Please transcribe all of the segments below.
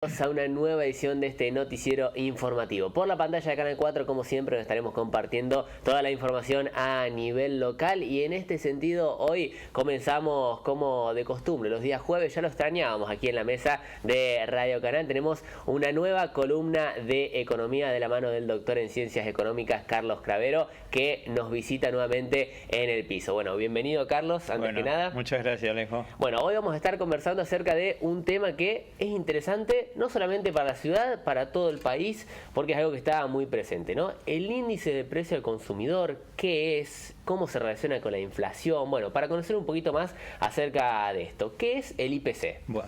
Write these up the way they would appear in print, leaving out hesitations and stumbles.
A una nueva edición de este noticiero informativo. Por la pantalla de Canal 4, como siempre, nos estaremos compartiendo toda la información a nivel local y en este sentido hoy comenzamos como de costumbre, los días jueves, ya lo extrañábamos aquí en la mesa de Radio Canal. Tenemos una nueva columna de economía de la mano del doctor en Ciencias Económicas Carlos Cravero, que nos visita nuevamente en el piso. Bueno, bienvenido Carlos, antes que nada. Muchas gracias, Alejo. Bueno, hoy vamos a estar conversando acerca de un tema que es interesante, no solamente para la ciudad, para todo el país, porque es algo que está muy presente, ¿no? El índice de precio al consumidor, ¿qué es? ¿Cómo se relaciona con la inflación? Bueno, para conocer un poquito más acerca de esto, ¿qué es el IPC? Bueno,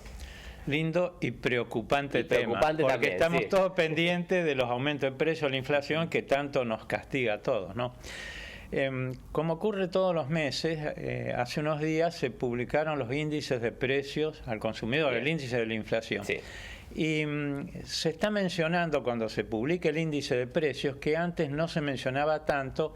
lindo y preocupante tema, porque también, estamos sí. todos pendientes de los aumentos de precios, la inflación que tanto nos castiga a todos, ¿no? Como ocurre todos los meses, hace unos días se publicaron los índices de precios al consumidor, Bien. el índice de la inflación. Sí. Y se está mencionando cuando se publica el índice de precios, que antes no se mencionaba tanto,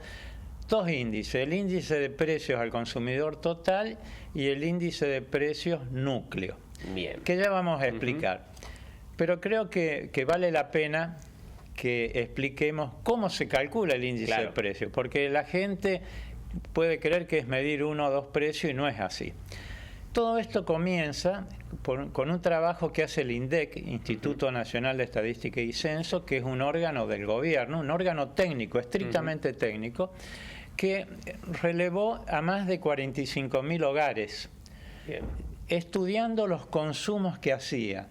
dos índices, el índice de precios al consumidor total y el índice de precios núcleo, Bien. que ya vamos a explicar. Pero creo que vale la pena que expliquemos cómo se calcula el índice de precios, porque la gente puede creer que es medir uno o dos precios y no es así. Todo esto comienza con un trabajo que hace el INDEC, Instituto Nacional de Estadística y Censo, que es un órgano del gobierno, un órgano técnico, estrictamente técnico, que relevó a más de 45.000 hogares, Bien. estudiando los consumos que hacía,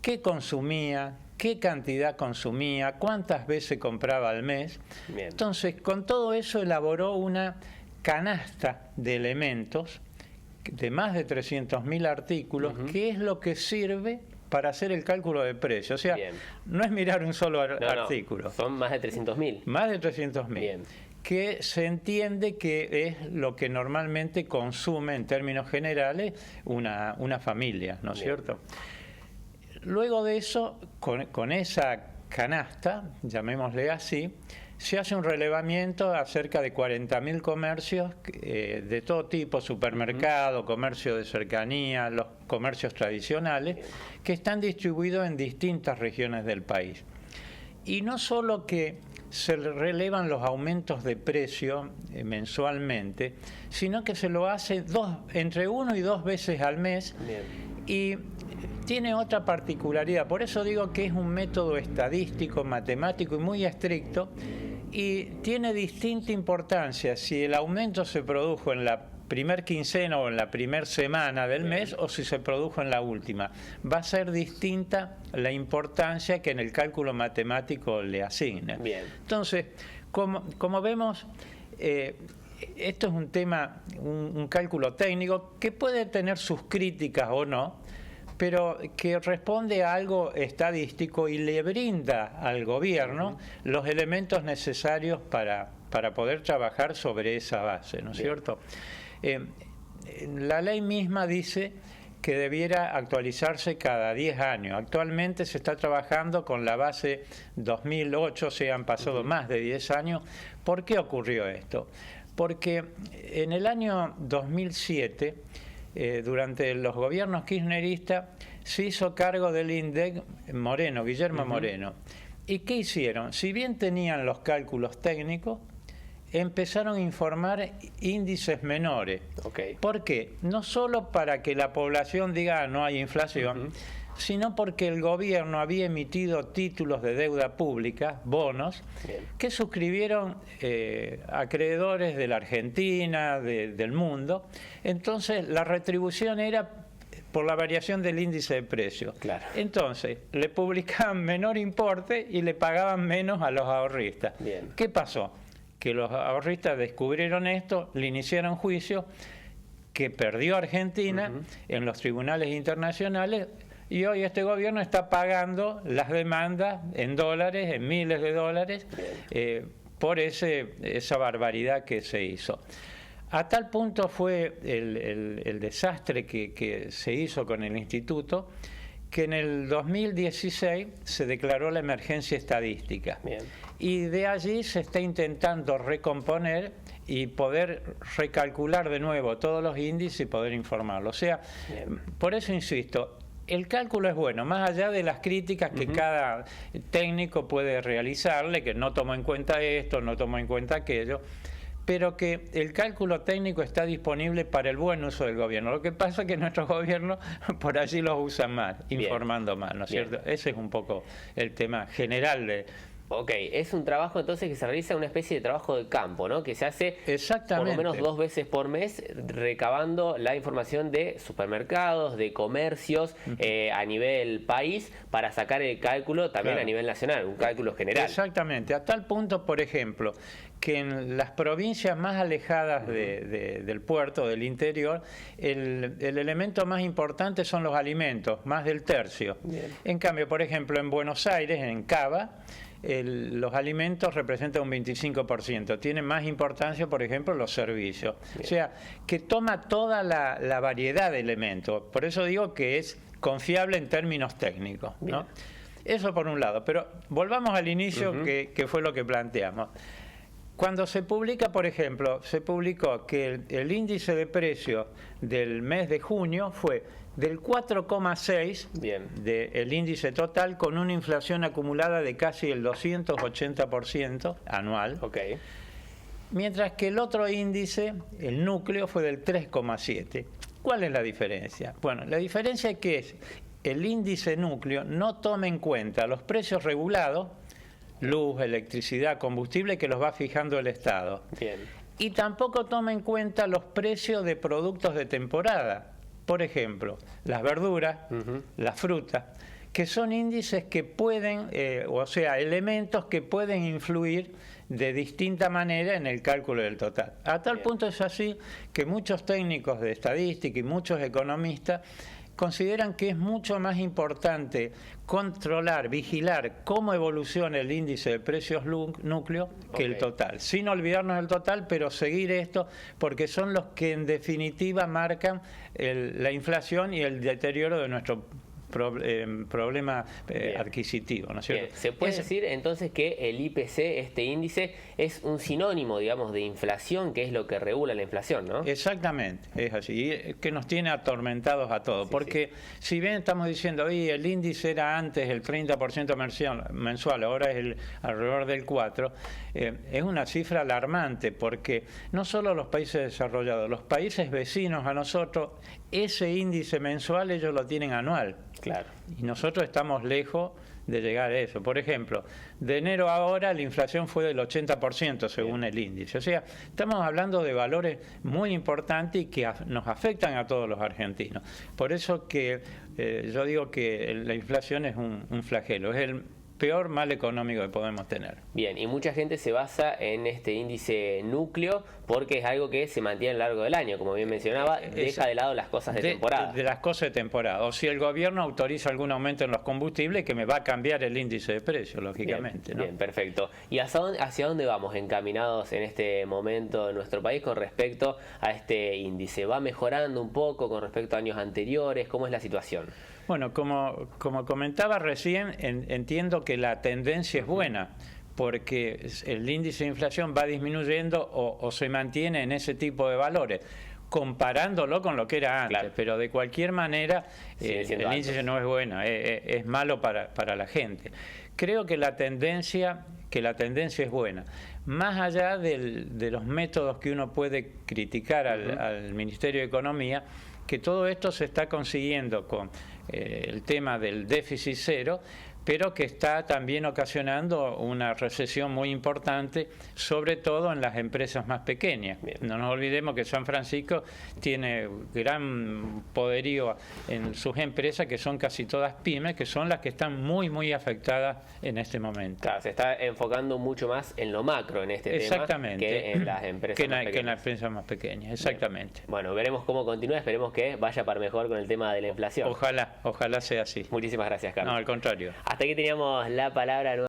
qué consumía, qué cantidad consumía, cuántas veces compraba al mes. Bien. Entonces, con todo eso elaboró una canasta de elementos de más de 300.000 artículos, que es lo que sirve para hacer el cálculo de precio. O sea, Bien. no es mirar un solo artículo. No, son más de 300.000. Más de 300.000. Bien. Que se entiende que es lo que normalmente consume en términos generales una familia, ¿no es cierto? Luego de eso, con esa canasta, llamémosle así, se hace un relevamiento a cerca de 40.000 comercios de todo tipo, supermercado, comercio de cercanía, los comercios tradicionales, que están distribuidos en distintas regiones del país. Y no solo que se relevan los aumentos de precio mensualmente, sino que se lo hace entre 1 y 2 veces al mes. Bien. Y tiene otra particularidad, por eso digo que es un método estadístico, matemático y muy estricto, y tiene distinta importancia si el aumento se produjo en la primer quincena o en la primera semana del mes o si se produjo en la última. Va a ser distinta la importancia que en el cálculo matemático le asigna. Bien. Entonces, como vemos, esto es un tema, un cálculo técnico que puede tener sus críticas o no, pero que responde a algo estadístico y le brinda al gobierno los elementos necesarios para poder trabajar sobre esa base, ¿no es cierto? La ley misma dice que debiera actualizarse cada 10 años. Actualmente se está trabajando con la base 2008, se han pasado más de 10 años. ¿Por qué ocurrió esto? Porque en el año 2007, durante los gobiernos kirchneristas, se hizo cargo del INDEC Guillermo Moreno. ¿Y qué hicieron? Si bien tenían los cálculos técnicos, empezaron a informar índices menores. ¿Por qué? No solo para que la población diga no hay inflación, sino porque el gobierno había emitido títulos de deuda pública, bonos, que suscribieron acreedores de la Argentina, del mundo. Entonces, la retribución era por la variación del índice de precios. Claro. Entonces, le publicaban menor importe y le pagaban menos a los ahorristas. Bien. ¿Qué pasó? Que los ahorristas descubrieron esto, le iniciaron juicio, que perdió Argentina en los tribunales internacionales, y hoy este gobierno está pagando las demandas en dólares, en miles de dólares, por esa barbaridad que se hizo. A tal punto fue el desastre que se hizo con el instituto, que en el 2016 se declaró la emergencia estadística. Bien. Y de allí se está intentando recomponer y poder recalcular de nuevo todos los índices y poder informarlo. O sea, por eso insisto, el cálculo es bueno, más allá de las críticas que cada técnico puede realizarle, que no tomó en cuenta esto, no tomó en cuenta aquello, pero que el cálculo técnico está disponible para el buen uso del gobierno. Lo que pasa es que nuestros gobiernos por allí los usan mal, informando mal, ¿no es cierto? Ese es un poco el tema general de... Ok, es un trabajo entonces que se realiza una especie de trabajo de campo, ¿no? Que se hace por lo menos 2 veces por mes, recabando la información de supermercados, de comercios a nivel país, para sacar el cálculo también a nivel nacional, un cálculo general. Exactamente, a tal punto, por ejemplo, que en las provincias más alejadas del puerto, del interior, el elemento más importante son los alimentos, más del tercio. Bien. En cambio, por ejemplo, en Buenos Aires, en Cava, los alimentos representan un 25%. Tiene más importancia, por ejemplo, los servicios. Bien. O sea, que toma toda la variedad de elementos. Por eso digo que es confiable en términos técnicos, ¿no? Eso por un lado. Pero volvamos al inicio, que fue lo que planteamos. Cuando se publica, por ejemplo, se publicó que el índice de precios del mes de junio fue del 4,6 del índice total, con una inflación acumulada de casi el 280% anual. Okay. Mientras que el otro índice, el núcleo, fue del 3,7. ¿Cuál es la diferencia? Bueno, la diferencia es que el índice núcleo no toma en cuenta los precios regulados, luz, electricidad, combustible, que los va fijando el Estado. Bien. Y tampoco toma en cuenta los precios de productos de temporada. Por ejemplo, las verduras, las frutas, que son índices que pueden, o sea, elementos que pueden influir de distinta manera en el cálculo del total. A tal punto es así que muchos técnicos de estadística y muchos economistas consideran que es mucho más importante controlar, vigilar cómo evoluciona el índice de precios núcleo que el total. Sin olvidarnos del total, pero seguir esto, porque son los que en definitiva marcan la inflación y el deterioro de nuestro problema adquisitivo, ¿no es cierto? Bien. ¿Se puede decir entonces que el IPC, este índice, es un sinónimo, digamos, de inflación, que es lo que regula la inflación, ¿no? Exactamente, es así, que nos tiene atormentados a todos, porque si bien estamos diciendo, oye, el índice era antes el 30% mensual, ahora es alrededor del 4%, es una cifra alarmante, porque no solo los países desarrollados, los países vecinos a nosotros, ese índice mensual ellos lo tienen anual. Claro. Y nosotros estamos lejos de llegar a eso. Por ejemplo, de enero a ahora la inflación fue del 80% según el índice. O sea, estamos hablando de valores muy importantes y que nos afectan a todos los argentinos. Por eso que yo digo que la inflación es un flagelo, es el peor mal económico que podemos tener. Bien, y mucha gente se basa en este índice núcleo porque es algo que se mantiene a lo largo del año, como bien mencionaba, deja de lado las cosas de temporada. De las cosas de temporada. O si el gobierno autoriza algún aumento en los combustibles, que me va a cambiar el índice de precios, lógicamente. Bien, ¿no? Bien, perfecto. ¿Y hacia dónde vamos encaminados en este momento en nuestro país con respecto a este índice? ¿Va mejorando un poco con respecto a años anteriores? ¿Cómo es la situación? Bueno, como comentaba recién, entiendo que la tendencia es buena, porque el índice de inflación va disminuyendo o se mantiene en ese tipo de valores, comparándolo con lo que era antes. Claro. Pero de cualquier manera el índice no es bueno, es malo para la gente. Creo que la tendencia es buena. Más allá de los métodos que uno puede criticar al Ministerio de Economía, que todo esto se está consiguiendo con el tema del déficit cero, pero que está también ocasionando una recesión muy importante, sobre todo en las empresas más pequeñas. Bien. No nos olvidemos que San Francisco tiene gran poderío en sus empresas, que son casi todas pymes, que son las que están muy afectadas en este momento. Claro, se está enfocando mucho más en lo macro en este tema que en las empresas más pequeñas. Que en las empresas más pequeñas, exactamente. Bien. Bueno, veremos cómo continúa, esperemos que vaya para mejor con el tema de la inflación. Ojalá sea así. Muchísimas gracias, Carlos. No, al contrario. Hasta aquí teníamos la palabra.